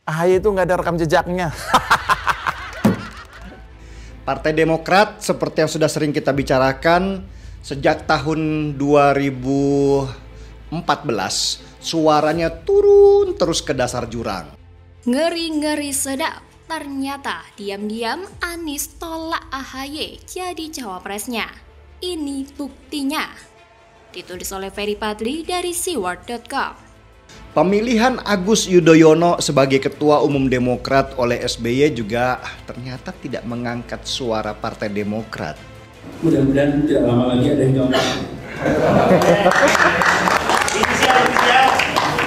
AHY itu nggak ada rekam jejaknya. Partai Demokrat seperti yang sudah sering kita bicarakan sejak tahun 2014 suaranya turun terus ke dasar jurang. Ngeri-ngeri sedap. Ternyata diam-diam Anies tolak AHY jadi cawapresnya. Ini buktinya. Ditulis oleh Ferry Padli dari Seaword.com. Pemilihan Agus Yudhoyono sebagai Ketua Umum Demokrat oleh SBY juga ternyata tidak mengangkat suara Partai Demokrat. Mudah-mudahan tidak lama lagi ada yang jawab.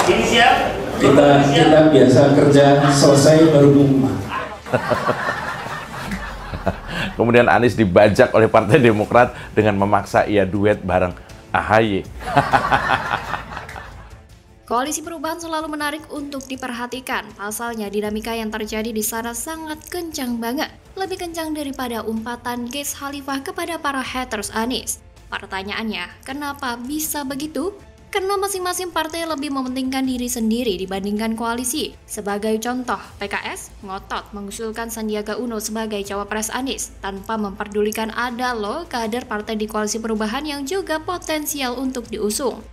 Ini siap. Kita biasa kerja selesai baru ngomong. Kemudian Anies dibajak oleh Partai Demokrat dengan memaksa ia duet bareng AHY. Koalisi perubahan selalu menarik untuk diperhatikan. Pasalnya dinamika yang terjadi di sana sangat kencang banget. Lebih kencang daripada umpatan Gez Khalifah kepada para haters Anies. Pertanyaannya, kenapa bisa begitu? Karena masing-masing partai lebih mementingkan diri sendiri dibandingkan koalisi. Sebagai contoh, PKS ngotot mengusulkan Sandiaga Uno sebagai cawapres Anies tanpa memperdulikan ada loh kader partai di koalisi perubahan yang juga potensial untuk diusung.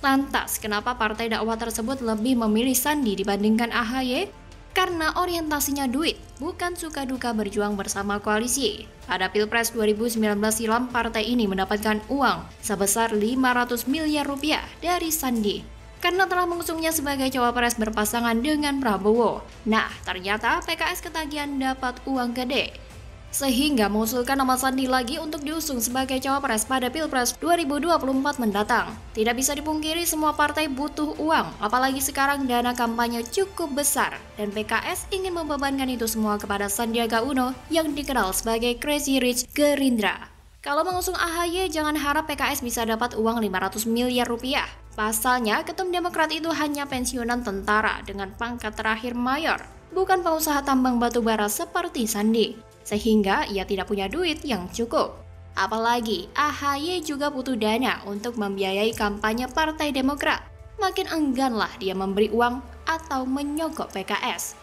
Lantas, kenapa partai dakwah tersebut lebih memilih Sandi dibandingkan AHY? Karena orientasinya duit, bukan suka duka berjuang bersama koalisi. Pada Pilpres 2019 silam, partai ini mendapatkan uang sebesar 500 miliar rupiah dari Sandi karena telah mengusungnya sebagai cawapres berpasangan dengan Prabowo. Nah, ternyata PKS ketagihan dapat uang gede, sehingga mengusulkan nama Sandi lagi untuk diusung sebagai cawapres pada Pilpres 2024 mendatang. Tidak bisa dipungkiri semua partai butuh uang, apalagi sekarang dana kampanye cukup besar, dan PKS ingin membebankan itu semua kepada Sandiaga Uno yang dikenal sebagai Crazy Rich Gerindra. Kalau mengusung AHY, jangan harap PKS bisa dapat uang 500 miliar rupiah. Pasalnya, Ketum Demokrat itu hanya pensiunan tentara dengan pangkat terakhir mayor, bukan pengusaha tambang batubara seperti Sandi. Sehingga ia tidak punya duit yang cukup. Apalagi AHY juga butuh dana untuk membiayai kampanye Partai Demokrat. Makin engganlah dia memberi uang atau menyogok PKS.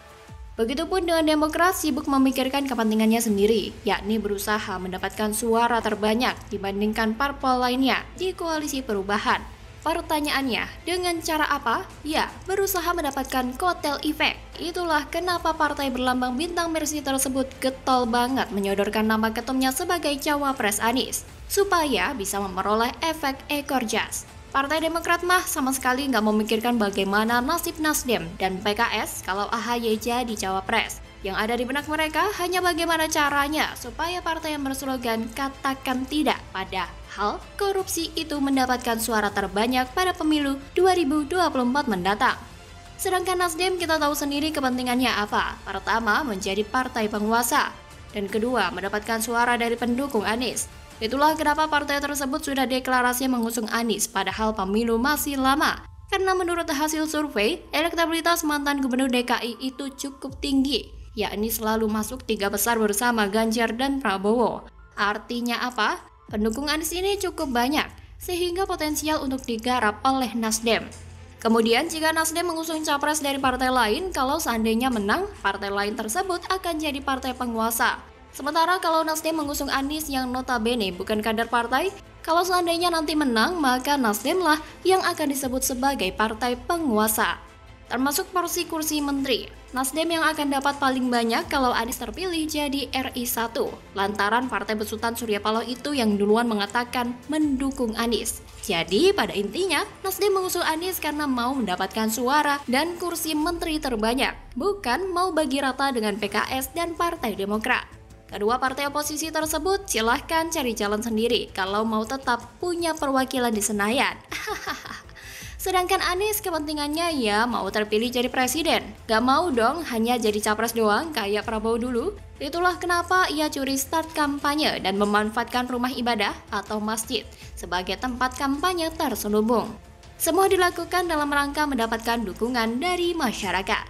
Begitupun dengan Demokrat sibuk memikirkan kepentingannya sendiri, yakni berusaha mendapatkan suara terbanyak dibandingkan parpol lainnya di koalisi perubahan. Pertanyaannya, dengan cara apa? Ya, berusaha mendapatkan kotel efek. Itulah kenapa partai berlambang bintang Mercy tersebut getol banget menyodorkan nama ketumnya sebagai cawapres Anies, supaya bisa memperoleh efek ekor jas. Partai Demokrat mah sama sekali nggak memikirkan bagaimana nasib Nasdem dan PKS kalau AHY jadi cawapres. Yang ada di benak mereka hanya bagaimana caranya supaya partai yang berslogan katakan tidak pada hal korupsi itu mendapatkan suara terbanyak pada pemilu 2024 mendatang. Sedangkan Nasdem kita tahu sendiri kepentingannya apa. Pertama, menjadi partai penguasa. Dan kedua, mendapatkan suara dari pendukung Anies. Itulah kenapa partai tersebut sudah deklarasi mengusung Anies padahal pemilu masih lama. Karena menurut hasil survei, elektabilitas mantan gubernur DKI itu cukup tinggi, yakni selalu masuk 3 besar bersama Ganjar dan Prabowo. Artinya apa? Pendukung Anies ini cukup banyak, sehingga potensial untuk digarap oleh Nasdem. Kemudian jika Nasdem mengusung capres dari partai lain, kalau seandainya menang, partai lain tersebut akan jadi partai penguasa. Sementara kalau Nasdem mengusung Anies yang notabene bukan kader partai, kalau seandainya nanti menang, maka Nasdemlah yang akan disebut sebagai partai penguasa. Termasuk porsi kursi menteri. Nasdem yang akan dapat paling banyak kalau Anies terpilih jadi RI 1, lantaran partai besutan Surya Paloh itu yang duluan mengatakan mendukung Anies. Jadi pada intinya, Nasdem mengusung Anies karena mau mendapatkan suara dan kursi menteri terbanyak, bukan mau bagi rata dengan PKS dan Partai Demokrat. Kedua partai oposisi tersebut silahkan cari jalan sendiri kalau mau tetap punya perwakilan di Senayan. Sedangkan Anies kepentingannya ya mau terpilih jadi presiden. Gak mau dong hanya jadi capres doang kayak Prabowo dulu. Itulah kenapa ia curi start kampanye dan memanfaatkan rumah ibadah atau masjid sebagai tempat kampanye terselubung. Semua dilakukan dalam rangka mendapatkan dukungan dari masyarakat.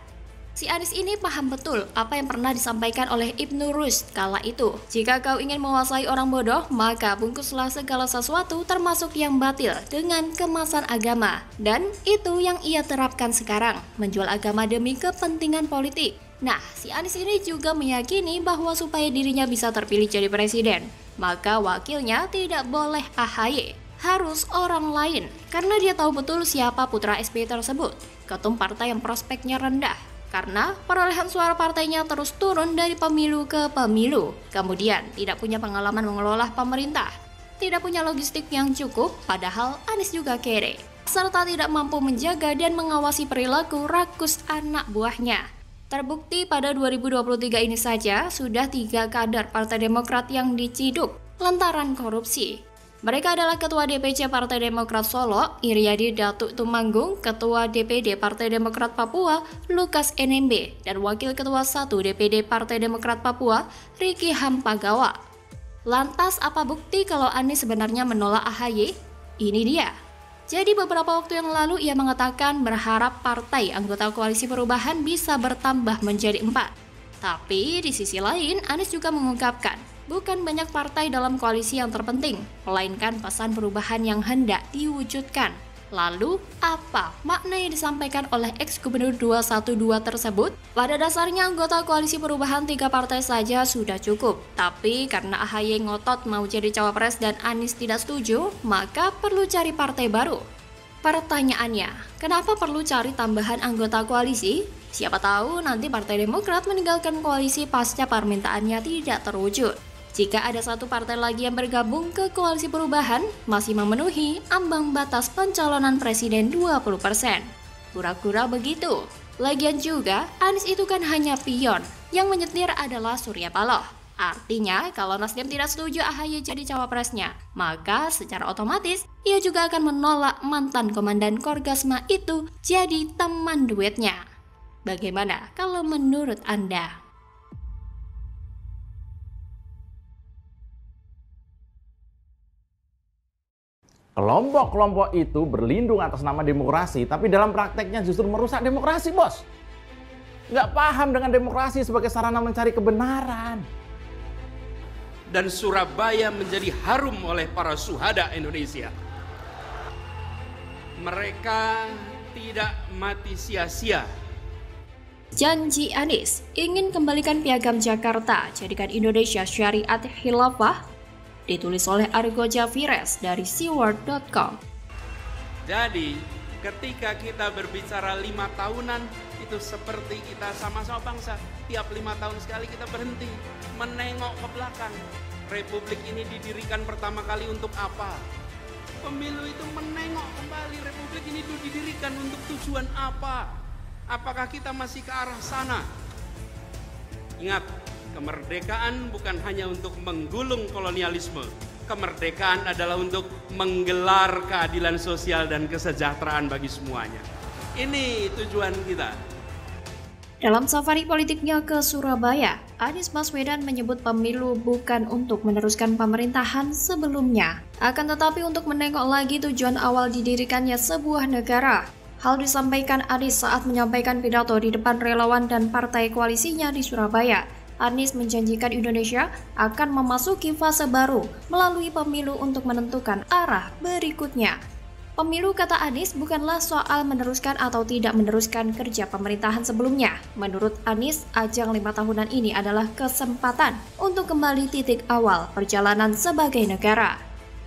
Si Anies ini paham betul apa yang pernah disampaikan oleh Ibnu Rushd kala itu. Jika kau ingin menguasai orang bodoh, maka bungkuslah segala sesuatu termasuk yang batil dengan kemasan agama. Dan itu yang ia terapkan sekarang, menjual agama demi kepentingan politik. Nah, si Anies ini juga meyakini bahwa supaya dirinya bisa terpilih jadi presiden, maka wakilnya tidak boleh AHY, harus orang lain. Karena dia tahu betul siapa putra SBY tersebut, ketum partai yang prospeknya rendah. Karena perolehan suara partainya terus turun dari pemilu ke pemilu. Kemudian tidak punya pengalaman mengelola pemerintah, tidak punya logistik yang cukup, padahal Anies juga kere, serta tidak mampu menjaga dan mengawasi perilaku rakus anak buahnya. Terbukti pada 2023 ini saja sudah 3 kader Partai Demokrat yang diciduk lantaran korupsi. Mereka adalah Ketua DPC Partai Demokrat Solo, Iriadi Datuk Tumanggung, Ketua DPD Partai Demokrat Papua, Lukas NMB, dan Wakil Ketua 1 DPD Partai Demokrat Papua, Riki Hampagawa. Lantas apa bukti kalau Anies sebenarnya menolak AHY? Ini dia. Jadi beberapa waktu yang lalu ia mengatakan berharap partai anggota koalisi perubahan bisa bertambah menjadi 4. Tapi di sisi lain, Anies juga mengungkapkan, bukan banyak partai dalam koalisi yang terpenting, melainkan pesan perubahan yang hendak diwujudkan. Lalu, apa makna yang disampaikan oleh ex-gubernur 212 tersebut? Pada dasarnya anggota koalisi perubahan 3 partai saja sudah cukup. Tapi karena AHY ngotot mau jadi cawapres dan Anies tidak setuju, maka perlu cari partai baru. Pertanyaannya, kenapa perlu cari tambahan anggota koalisi? Siapa tahu nanti Partai Demokrat meninggalkan koalisi pasca permintaannya tidak terwujud. Jika ada satu partai lagi yang bergabung ke koalisi perubahan, masih memenuhi ambang batas pencalonan presiden 20%. Kura-kura begitu. Lagian juga, Anies itu kan hanya pion. Yang menyetir adalah Surya Paloh. Artinya, kalau Nasdem tidak setuju AHY jadi cawapresnya, maka secara otomatis ia juga akan menolak mantan komandan Korgasma itu jadi teman duetnya. Bagaimana kalau menurut Anda? Kelompok-kelompok itu berlindung atas nama demokrasi, tapi dalam prakteknya justru merusak demokrasi, bos. Nggak paham dengan demokrasi sebagai sarana mencari kebenaran. Dan Surabaya menjadi harum oleh para syuhada Indonesia. Mereka tidak mati sia-sia. Janji Anies ingin kembalikan piagam Jakarta, jadikan Indonesia syariat khilafah. Ditulis oleh Argo Javires dari seaworld.com. Jadi, ketika kita berbicara 5 tahunan, itu seperti kita sama-sama bangsa. Tiap 5 tahun sekali kita berhenti, menengok ke belakang. Republik ini didirikan pertama kali untuk apa? Pemilu itu menengok kembali, Republik ini didirikan untuk tujuan apa? Apakah kita masih ke arah sana? Ingat, kemerdekaan bukan hanya untuk menggulung kolonialisme. Kemerdekaan adalah untuk menggelar keadilan sosial dan kesejahteraan bagi semuanya. Ini tujuan kita. Dalam safari politiknya ke Surabaya, Anies Baswedan menyebut pemilu bukan untuk meneruskan pemerintahan sebelumnya, akan tetapi untuk menengok lagi tujuan awal didirikannya sebuah negara. Hal disampaikan Anies saat menyampaikan pidato di depan relawan dan partai koalisinya di Surabaya. Anies menjanjikan Indonesia akan memasuki fase baru melalui pemilu untuk menentukan arah berikutnya. Pemilu, kata Anies, bukanlah soal meneruskan atau tidak meneruskan kerja pemerintahan sebelumnya. Menurut Anies, ajang 5 tahunan ini adalah kesempatan untuk kembali titik awal perjalanan sebagai negara.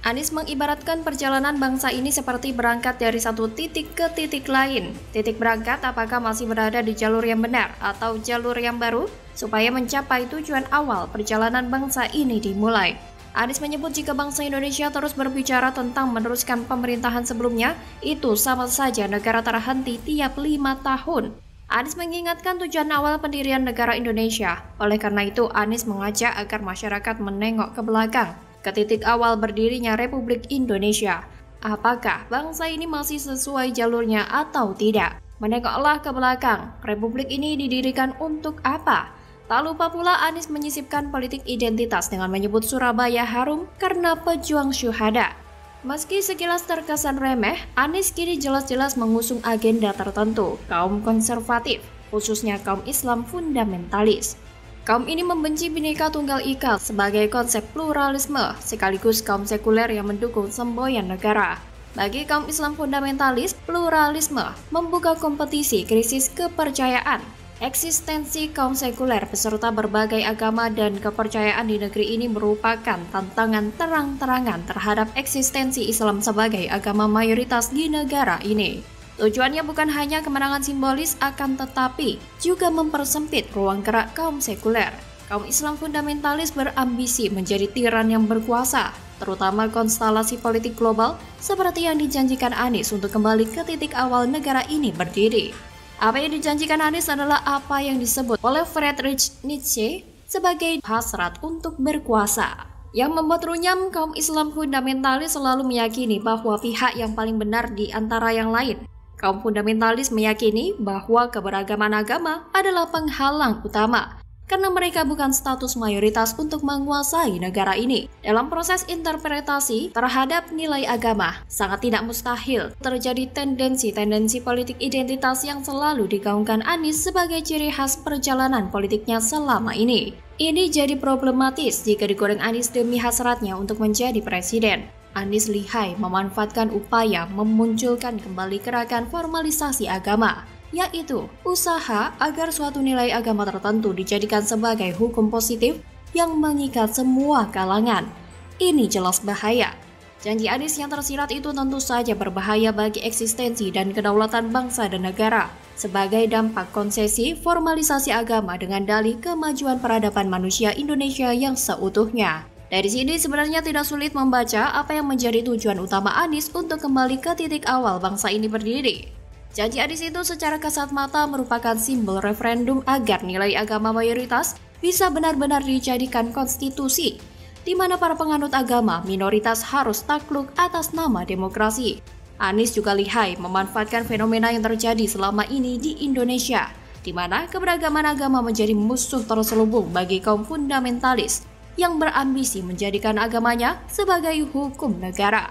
Anies mengibaratkan perjalanan bangsa ini seperti berangkat dari satu titik ke titik lain. Titik berangkat apakah masih berada di jalur yang benar atau jalur yang baru, supaya mencapai tujuan awal perjalanan bangsa ini dimulai. Anies menyebut jika bangsa Indonesia terus berbicara tentang meneruskan pemerintahan sebelumnya, itu sama saja negara terhenti tiap 5 tahun. Anies mengingatkan tujuan awal pendirian negara Indonesia. Oleh karena itu, Anies mengajak agar masyarakat menengok ke belakang, ke titik awal berdirinya Republik Indonesia. Apakah bangsa ini masih sesuai jalurnya atau tidak? Menengoklah ke belakang, Republik ini didirikan untuk apa? Tak lupa pula Anies menyisipkan politik identitas dengan menyebut Surabaya harum karena pejuang syuhada. Meski sekilas terkesan remeh, Anies kini jelas-jelas mengusung agenda tertentu, kaum konservatif. khususnya kaum Islam fundamentalis. Kaum ini membenci Bhinneka Tunggal Ika sebagai konsep pluralisme, sekaligus kaum sekuler yang mendukung semboyan negara. Bagi kaum Islam fundamentalis, pluralisme membuka kompetisi krisis kepercayaan. Eksistensi kaum sekuler beserta berbagai agama dan kepercayaan di negeri ini merupakan tantangan terang-terangan terhadap eksistensi Islam sebagai agama mayoritas di negara ini. Tujuannya bukan hanya kemenangan simbolis, akan tetapi juga mempersempit ruang gerak kaum sekuler. Kaum Islam fundamentalis berambisi menjadi tiran yang berkuasa, terutama konstelasi politik global seperti yang dijanjikan Anies untuk kembali ke titik awal negara ini berdiri. Apa yang dijanjikan Anies adalah apa yang disebut oleh Friedrich Nietzsche sebagai hasrat untuk berkuasa. Yang membuat runyam, kaum Islam fundamentalis selalu meyakini bahwa pihak yang paling benar di antara yang lain. Kaum fundamentalis meyakini bahwa keberagaman agama adalah penghalang utama, karena mereka bukan status mayoritas untuk menguasai negara ini. Dalam proses interpretasi terhadap nilai agama, sangat tidak mustahil terjadi tendensi politik identitas yang selalu digaungkan Anies sebagai ciri khas perjalanan politiknya selama ini. Ini jadi problematis jika digoreng Anies demi hasratnya untuk menjadi presiden. Anies lihai memanfaatkan upaya memunculkan kembali gerakan formalisasi agama, yaitu usaha agar suatu nilai agama tertentu dijadikan sebagai hukum positif yang mengikat semua kalangan. Ini jelas bahaya. Janji Anies yang tersirat itu tentu saja berbahaya bagi eksistensi dan kedaulatan bangsa dan negara, sebagai dampak konsesi formalisasi agama dengan dalih kemajuan peradaban manusia Indonesia yang seutuhnya. Dari sini sebenarnya tidak sulit membaca apa yang menjadi tujuan utama Anies untuk kembali ke titik awal bangsa ini berdiri. Janji Anies itu secara kasat mata merupakan simbol referendum agar nilai agama mayoritas bisa benar-benar dijadikan konstitusi, di mana para penganut agama minoritas harus takluk atas nama demokrasi. Anies juga lihai memanfaatkan fenomena yang terjadi selama ini di Indonesia, di mana keberagaman agama menjadi musuh terselubung bagi kaum fundamentalis yang berambisi menjadikan agamanya sebagai hukum negara.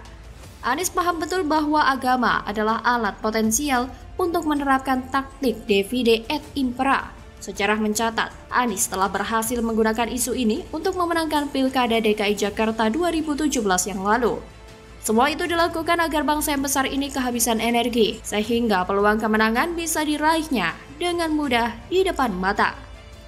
Anies paham betul bahwa agama adalah alat potensial untuk menerapkan taktik divide et impera. Sejarah mencatat, Anies telah berhasil menggunakan isu ini untuk memenangkan Pilkada DKI Jakarta 2017 yang lalu. Semua itu dilakukan agar bangsa yang besar ini kehabisan energi, sehingga peluang kemenangan bisa diraihnya dengan mudah di depan mata.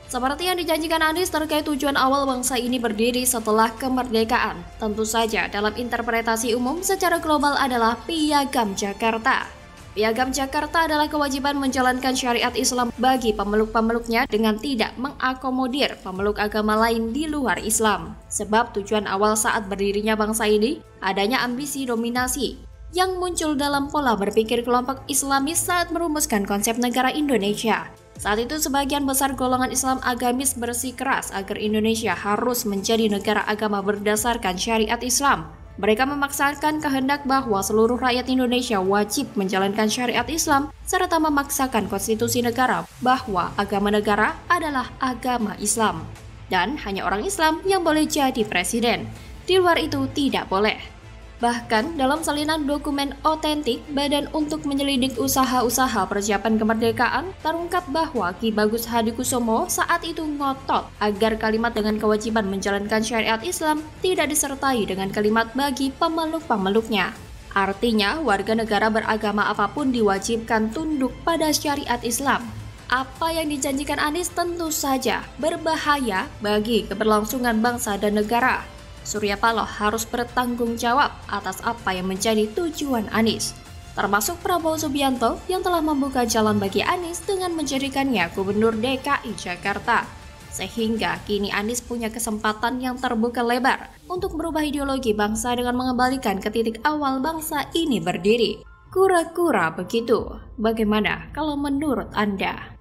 Seperti yang dijanjikan Anies terkait tujuan awal bangsa ini berdiri setelah kemerdekaan, tentu saja dalam interpretasi umum secara global adalah Piagam Jakarta. Piagam Jakarta adalah kewajiban menjalankan syariat Islam bagi pemeluk-pemeluknya dengan tidak mengakomodir pemeluk agama lain di luar Islam. Sebab tujuan awal saat berdirinya bangsa ini adanya ambisi dominasi yang muncul dalam pola berpikir kelompok Islamis saat merumuskan konsep negara Indonesia. Saat itu sebagian besar golongan Islam agamis bersikeras agar Indonesia harus menjadi negara agama berdasarkan syariat Islam. Mereka memaksakan kehendak bahwa seluruh rakyat Indonesia wajib menjalankan syariat Islam serta memaksakan konstitusi negara bahwa agama negara adalah agama Islam. Dan hanya orang Islam yang boleh jadi presiden. Di luar itu tidak boleh. Bahkan dalam salinan dokumen otentik Badan untuk Menyelidik Usaha-Usaha Persiapan Kemerdekaan terungkap bahwa Ki Bagus Hadikusumo saat itu ngotot agar kalimat dengan kewajiban menjalankan syariat Islam tidak disertai dengan kalimat bagi pemeluk-pemeluknya. Artinya warga negara beragama apapun diwajibkan tunduk pada syariat Islam. Apa yang dijanjikan Anies tentu saja berbahaya bagi keberlangsungan bangsa dan negara. Surya Paloh harus bertanggung jawab atas apa yang menjadi tujuan Anies, termasuk Prabowo Subianto yang telah membuka jalan bagi Anies dengan menjadikannya Gubernur DKI Jakarta. Sehingga kini Anies punya kesempatan yang terbuka lebar untuk merubah ideologi bangsa dengan mengembalikan ke titik awal bangsa ini berdiri. Kura-kura begitu. Bagaimana kalau menurut Anda?